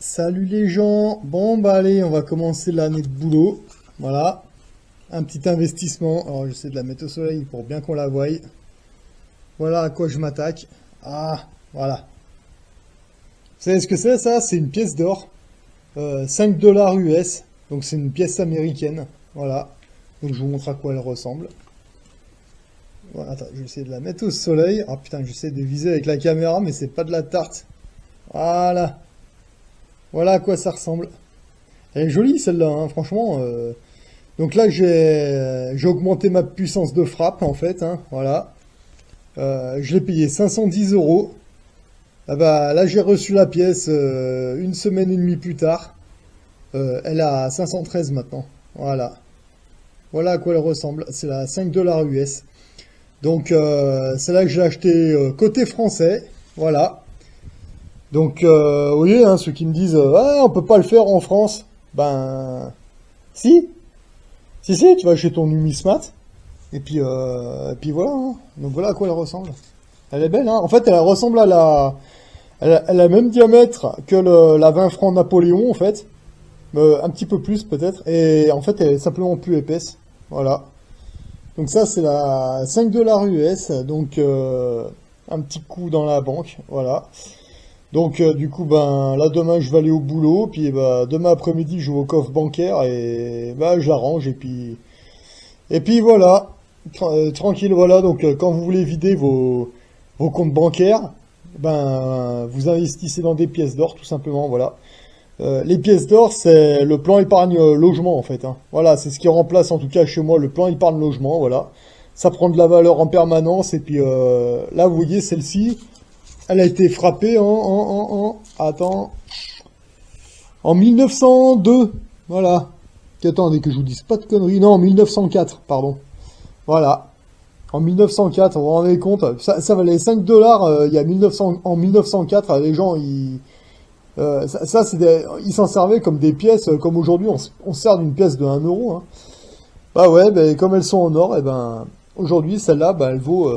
Salut les gens, bon bah allez, on va commencer l'année de boulot, voilà, un petit investissement, alors j'essaie de la mettre au soleil pour bien qu'on la voie, voilà à quoi je m'attaque, voilà, vous savez ce que c'est ça? C'est une pièce d'or, 5 dollars US, donc c'est une pièce américaine, voilà, donc je vous montre à quoi elle ressemble, voilà, attends, je vais essayer de la mettre au soleil, ah putain, j'essaie de viser avec la caméra mais c'est pas de la tarte, voilà, voilà à quoi ça ressemble. Elle est jolie celle-là, hein, franchement. Donc là j'ai augmenté ma puissance de frappe en fait, hein, voilà. Je l'ai payé 510 euros. Ah bah là j'ai reçu la pièce une semaine et demie plus tard. Elle a 513 maintenant. Voilà. Voilà à quoi elle ressemble. C'est la 5 dollars US. Donc c'est là que j'ai acheté côté français. Voilà. Donc vous voyez, hein, ceux qui me disent ah, on peut pas le faire en France. Ben si. Si, tu vas chez ton numismat, et puis voilà, hein. Donc voilà à quoi elle ressemble. Elle est belle, hein. En fait, elle ressemble à la... Elle a le même diamètre que la 20 francs Napoléon, en fait. Un petit peu plus, peut-être. Et en fait, elle est simplement plus épaisse. Voilà. Donc ça, c'est la 5 dollars US. Donc, un petit coup dans la banque. Voilà. Donc, du coup, ben, là, demain, je vais aller au boulot. Puis, bah, demain après-midi, je vais au coffre bancaire. Et, bah, je l'arrange. Et puis voilà, tranquille, voilà, donc quand vous voulez vider vos comptes bancaires, ben vous investissez dans des pièces d'or tout simplement, voilà. Les pièces d'or, c'est le plan épargne logement en fait, hein. Voilà, c'est ce qui remplace en tout cas chez moi le plan épargne logement, voilà. Ça prend de la valeur en permanence et puis là vous voyez celle-ci, elle a été frappée attends, en 1902, voilà. Attendez que je vous dise pas de conneries. Non, en 1904, pardon. Voilà. En 1904, vous vous rendez compte, ça valait 5 dollars il y a 1900, en 1904, les gens, ils s'en servaient comme des pièces, comme aujourd'hui, on se sert d'une pièce de 1 euro, hein. Bah ouais, ben, comme elles sont en or, et ben, aujourd'hui, celle-là, bah, elle vaut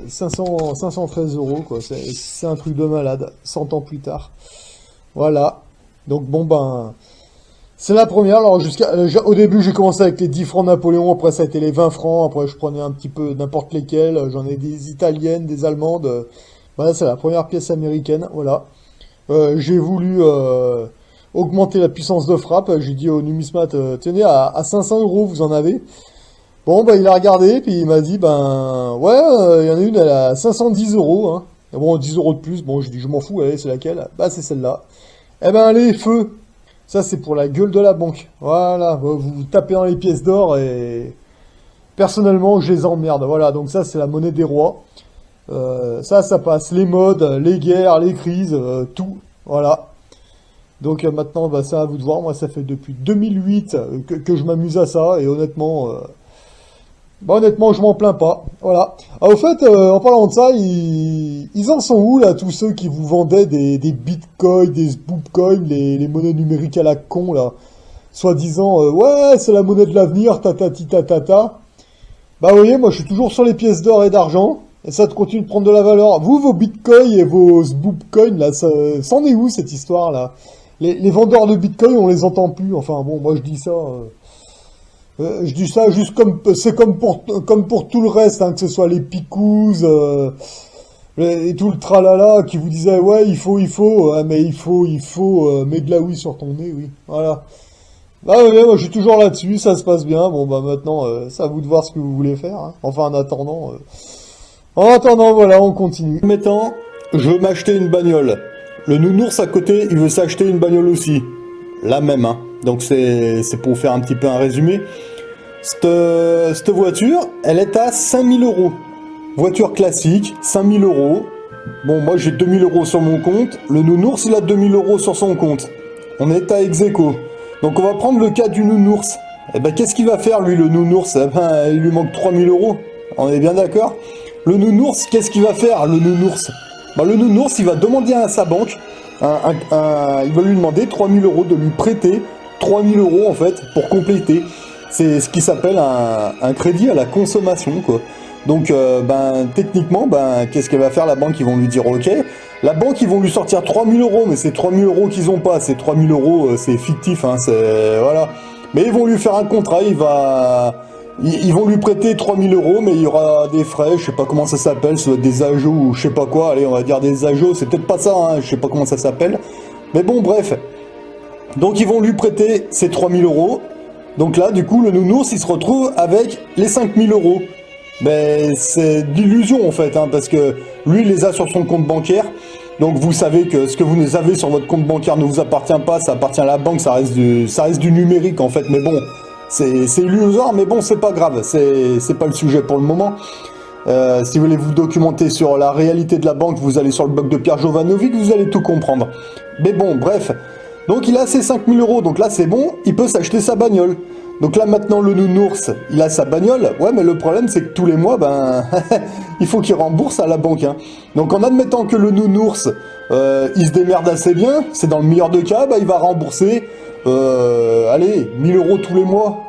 513 euros, quoi. C'est un truc de malade, 100 ans plus tard. Voilà. Donc bon, ben... C'est la première, alors au début j'ai commencé avec les 10 francs Napoléon, après ça a été les 20 francs, après je prenais un petit peu n'importe lesquels, j'en ai des italiennes, des allemandes, voilà c'est la première pièce américaine, voilà. J'ai voulu augmenter la puissance de frappe, j'ai dit au numismat, tenez à 500 euros vous en avez. Bon bah il a regardé, puis il m'a dit ben ouais, il y en a une elle a 510 euros, hein. Et bon 10 euros de plus, bon j'ai dit je m'en fous, allez c'est laquelle? Bah c'est celle-là. Eh ben allez feu! Ça, c'est pour la gueule de la banque. Voilà, vous tapez dans les pièces d'or et... Personnellement, je les emmerde. Voilà, donc ça, c'est la monnaie des rois. Ça passe. Les modes, les guerres, les crises, tout. Voilà. Donc maintenant, bah, c'est à vous de voir. Moi, ça fait depuis 2008 que je m'amuse à ça. Et honnêtement, je m'en plains pas. Voilà. Ah, au fait, en parlant de ça, ils en sont où, là, tous ceux qui vous vendaient des bitcoins, des spoopcoins, les monnaies numériques à la con, là, soi-disant, ouais, c'est la monnaie de l'avenir, tatati tatata. Bah, vous voyez, moi, je suis toujours sur les pièces d'or et d'argent, et ça continue de prendre de la valeur. Vous, vos bitcoins et vos spoopcoins, là, c'en est où, cette histoire, là? Les vendeurs de bitcoins, on les entend plus. Enfin, bon, moi, je dis ça... je dis ça juste c'est comme pour tout le reste, hein, que ce soit les picous et tout le tralala qui vous disait ouais mais il faut mettre de la oui sur ton nez, oui, voilà. Bah ouais, moi je suis toujours là-dessus, ça se passe bien. Bon bah maintenant c'est à vous de voir ce que vous voulez faire, hein. Enfin en attendant voilà, on continue. Maintenant, je veux m'acheter une bagnole. Le nounours à côté, il veut s'acheter une bagnole aussi, la même, hein. Donc c'est pour faire un petit peu un résumé. Cette voiture, elle est à 5000 euros. Voiture classique, 5000 euros. Bon, moi j'ai 2000 euros sur mon compte. Le nounours, il a 2000 euros sur son compte. On est à ex-aequo. Donc on va prendre le cas du nounours. Eh ben qu'est-ce qu'il va faire lui, le nounours? Eh ben il lui manque 3000 euros. On est bien d'accord? Le nounours, qu'est-ce qu'il va faire, le nounours? Ben, le nounours, il va demander à sa banque, il va lui demander 3000 euros, de lui prêter 3000 euros en fait pour compléter. C'est ce qui s'appelle un crédit à la consommation, quoi. Donc, ben, techniquement, ben, qu'est-ce qu'elle va faire, la banque? Ils vont lui dire, ok, La banque, ils vont lui sortir 3000 euros, mais c'est 3000 euros qu'ils ont pas. C'est 3000 euros, c'est fictif, hein, c'est... Voilà. Mais ils vont lui faire un contrat, ils vont lui prêter 3000 euros, mais il y aura des frais, je sais pas comment ça s'appelle, ça doit être des ajouts ou je sais pas quoi. Allez, on va dire des ajouts, c'est peut-être pas ça, hein, je sais pas comment ça s'appelle. Mais bon, bref. Donc ils vont lui prêter ces 3000 euros. Donc là, du coup, le nounours, il se retrouve avec les 5000 euros. Mais c'est d'illusion en fait, hein, parce que lui, il les a sur son compte bancaire. Donc vous savez que ce que vous avez sur votre compte bancaire ne vous appartient pas, ça appartient à la banque, ça reste du numérique en fait. Mais bon, c'est illusoire, mais bon, c'est pas grave, c'est pas le sujet pour le moment. Si vous voulez vous documenter sur la réalité de la banque, vous allez sur le blog de Pierre Jovanovic, vous allez tout comprendre. Mais bon, bref. Donc il a ses 5000 euros, donc là c'est bon, il peut s'acheter sa bagnole. Donc là maintenant le nounours, il a sa bagnole, ouais mais le problème c'est que tous les mois, ben, il faut qu'il rembourse à la banque. Hein. Donc en admettant que le nounours, il se démerde assez bien, c'est dans le meilleur des cas, bah, il va rembourser, allez, 1000 euros tous les mois.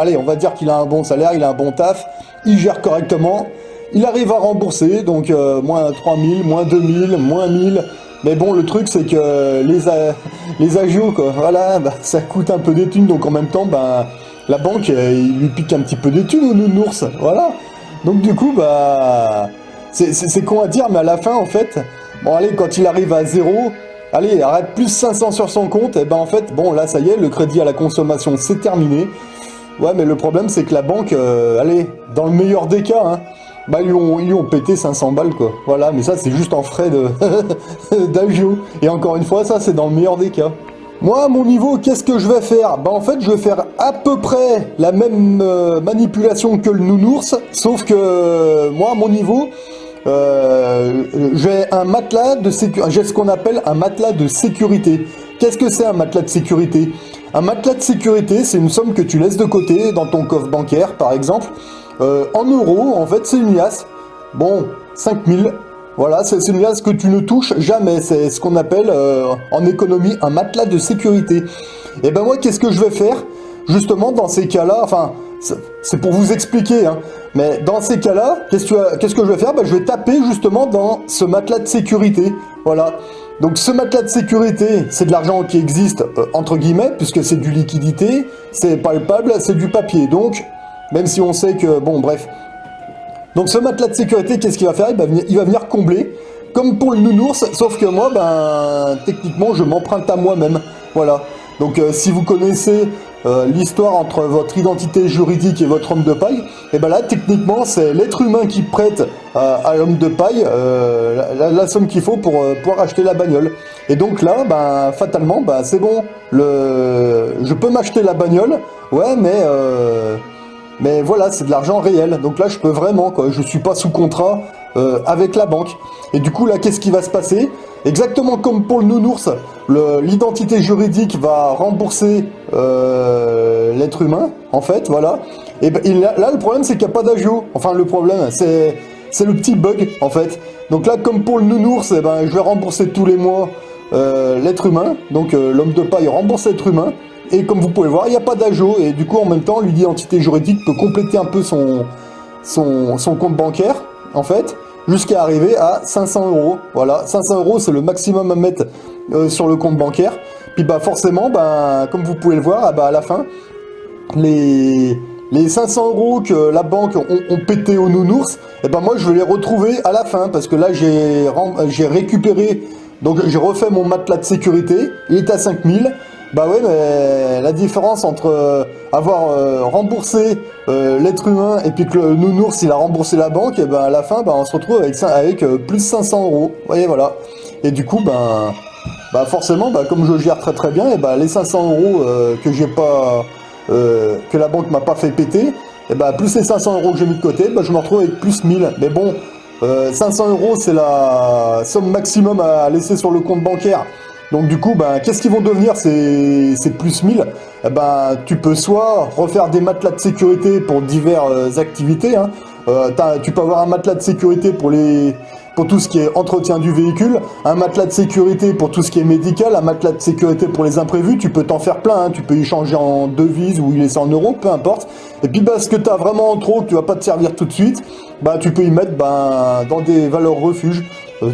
Allez, on va dire qu'il a un bon salaire, il a un bon taf, il gère correctement, il arrive à rembourser, donc moins 3000, moins 2000, moins 1000... Mais bon, le truc, c'est que les agios, quoi, voilà, bah, ça coûte un peu des thunes, donc en même temps, bah, la banque, il lui pique un petit peu des thunes au nounours, voilà. Donc du coup, bah, c'est con à dire, mais à la fin, en fait, bon, allez, quand il arrive à 0, allez, arrête plus 500 sur son compte, et ben en fait, bon, là, ça y est, le crédit à la consommation, c'est terminé. Ouais, mais le problème, c'est que la banque, allez, dans le meilleur des cas, hein, bah ils lui ont pété 500 balles quoi, voilà, mais ça c'est juste en frais d'agio, et encore une fois ça c'est dans le meilleur des cas. Moi à mon niveau qu'est-ce que je vais faire? Bah en fait je vais faire à peu près la même manipulation que le nounours, sauf que moi à mon niveau, j'ai un matelas de sécurité, j'ai ce qu'on appelle un matelas de sécurité. Qu'est-ce que c'est un matelas de sécurité? Un matelas de sécurité c'est une somme que tu laisses de côté dans ton coffre bancaire par exemple. En euros, en fait, c'est une liasse. Bon, 5000. Voilà, c'est une liasse que tu ne touches jamais. C'est ce qu'on appelle en économie un matelas de sécurité. Et ben moi, qu'est-ce que je vais faire? Justement, dans ces cas-là, enfin, c'est pour vous expliquer, hein, mais dans ces cas-là, qu'est-ce que je vais faire? Ben, je vais taper justement dans ce matelas de sécurité. Voilà. Donc ce matelas de sécurité, c'est de l'argent qui existe, entre guillemets, puisque c'est du liquidité, c'est palpable, c'est du papier. Donc, même si on sait que... Bon, bref. Donc ce matelas de sécurité, qu'est-ce qu'il va faire? Il va venir combler, comme pour le nounours, sauf que moi, ben, techniquement, je m'emprunte à moi-même. Voilà. Donc si vous connaissez l'histoire entre votre identité juridique et votre homme de paille, et ben là, techniquement, c'est l'être humain qui prête à l'homme de paille la somme qu'il faut pour pouvoir acheter la bagnole. Et donc là, ben, fatalement, ben, c'est bon. Je peux m'acheter la bagnole, ouais, mais voilà, c'est de l'argent réel. Donc là, je peux vraiment, quoi. Je suis pas sous contrat avec la banque. Et du coup, là, qu'est-ce qui va se passer? Exactement comme pour le nounours, l'identité juridique va rembourser l'être humain, en fait, voilà. Et là, le problème, c'est qu'il n'y a pas d'agio. Enfin, le problème, c'est le petit bug, en fait. Donc là, comme pour le nounours, eh ben, je vais rembourser tous les mois l'être humain. Donc l'homme de paille rembourse l'être humain. Et comme vous pouvez voir, il n'y a pas d'agio. Et du coup, en même temps, l'identité juridique peut compléter un peu son compte bancaire, en fait, jusqu'à arriver à 500 euros. Voilà, 500 euros, c'est le maximum à mettre sur le compte bancaire. Puis bah forcément, bah, comme vous pouvez le voir, bah, à la fin, les 500 euros que la banque ont pété au nounours, et ben moi je vais les retrouver à la fin, parce que là j'ai récupéré, donc j'ai refait mon matelas de sécurité, il est à 5000. Bah ouais, mais la différence entre avoir remboursé l'être humain et puis que le nounours il a remboursé la banque, et ben à la fin, ben on se retrouve avec plus 500 euros. Vous voyez, voilà. Et du coup, ben forcément, ben, comme je gère très très bien, et ben les 500 euros que j'ai pas, que la banque m'a pas fait péter, et ben plus les 500 euros que j'ai mis de côté, ben je me retrouve avec plus 1000. Mais bon, 500 euros c'est la somme maximum à laisser sur le compte bancaire. Donc du coup, ben, qu'est-ce qu'ils vont devenir ces plus 1000? Eh ben, tu peux soit refaire des matelas de sécurité pour diverses activités. Hein. Tu peux avoir un matelas de sécurité pour tout ce qui est entretien du véhicule, un matelas de sécurité pour tout ce qui est médical, un matelas de sécurité pour les imprévus. Tu peux t'en faire plein, hein. Tu peux y changer en devises ou y laisser en euros, peu importe. Et puis ce que tu as vraiment en trop, que tu vas pas te servir tout de suite, bah, tu peux y mettre dans des valeurs refuges.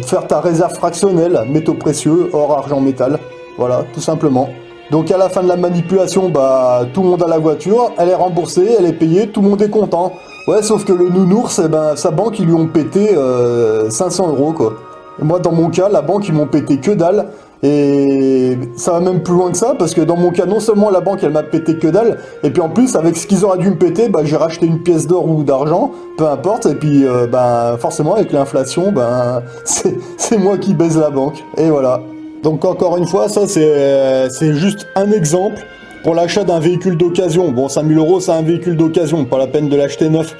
faire ta réserve fractionnelle, métaux précieux, or, argent, métal. Voilà, tout simplement. Donc à la fin de la manipulation, bah tout le monde a la voiture, elle est remboursée, elle est payée, tout le monde est content. Ouais, sauf que le nounours, eh ben, sa banque, ils lui ont pété 500 € quoi. Et moi, dans mon cas, la banque, ils m'ont pété que dalle. Et ça va même plus loin que ça, parce que dans mon cas, non seulement la banque, elle m'a pété que dalle, et puis en plus, avec ce qu'ils auraient dû me péter, bah, j'ai racheté une pièce d'or ou d'argent, peu importe, et puis ben, forcément, avec l'inflation, ben, c'est moi qui baise la banque. Et voilà. Donc encore une fois, ça c'est juste un exemple pour l'achat d'un véhicule d'occasion. Bon, 5 000 €, c'est un véhicule d'occasion, pas la peine de l'acheter neuf.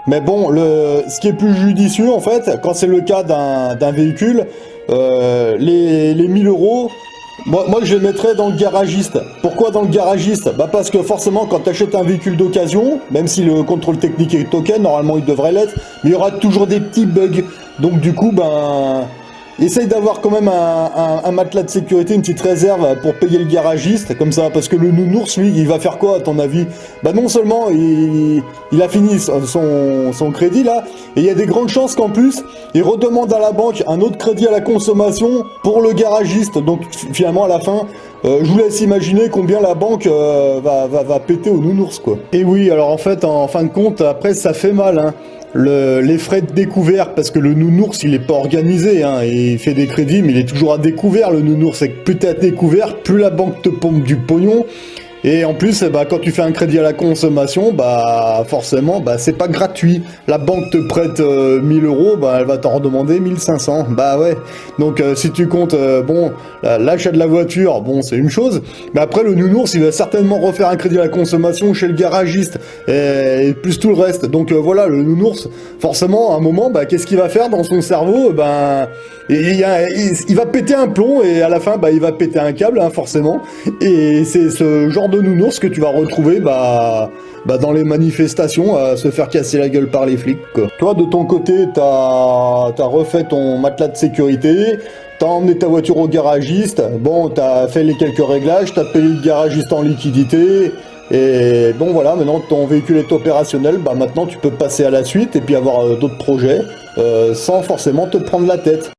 Mais bon, ce qui est plus judicieux, en fait, quand c'est le cas d'un véhicule, les 1 000 €, moi je les mettrais dans le garagiste. Pourquoi dans le garagiste? Bah parce que forcément, quand tu achètes un véhicule d'occasion, même si le contrôle technique est OK, normalement il devrait l'être, mais il y aura toujours des petits bugs. Donc du coup, ben... essaye d'avoir quand même un matelas de sécurité, une petite réserve pour payer le garagiste, comme ça, parce que le nounours, lui, il va faire quoi, à ton avis? Bah non seulement il a fini son crédit, là, et il y a des grandes chances qu'en plus, il redemande à la banque un autre crédit à la consommation pour le garagiste. Donc finalement, à la fin, je vous laisse imaginer combien la banque va péter au nounours, quoi. Et oui, alors en fait, en fin de compte, après, ça fait mal, hein. Les frais de découvert, parce que le nounours il est pas organisé, hein, et il fait des crédits mais il est toujours à découvert, le nounours. C'est que plus t'es à découvert, plus la banque te pompe du pognon. Et en plus, bah, quand tu fais un crédit à la consommation, bah forcément, bah c'est pas gratuit. La banque te prête 1 000 €, bah elle va t'en redemander 1 500. Bah ouais. Donc si tu comptes, bon, l'achat de la voiture, bon c'est une chose, mais après le nounours, il va certainement refaire un crédit à la consommation chez le garagiste et plus tout le reste. Donc voilà, le nounours, forcément, à un moment, bah qu'est-ce qu'il va faire dans son cerveau? Ben il va péter un plomb et à la fin, bah il va péter un câble, hein, forcément. Et c'est ce genre de nounours que tu vas retrouver dans les manifestations à se faire casser la gueule par les flics, quoi. Toi, de ton côté, t'as refait ton matelas de sécurité, t'as emmené ta voiture au garagiste, bon, t'as fait les quelques réglages, t'as payé le garagiste en liquidité, et bon voilà, maintenant ton véhicule est opérationnel, bah maintenant tu peux passer à la suite et puis avoir d'autres projets sans forcément te prendre la tête.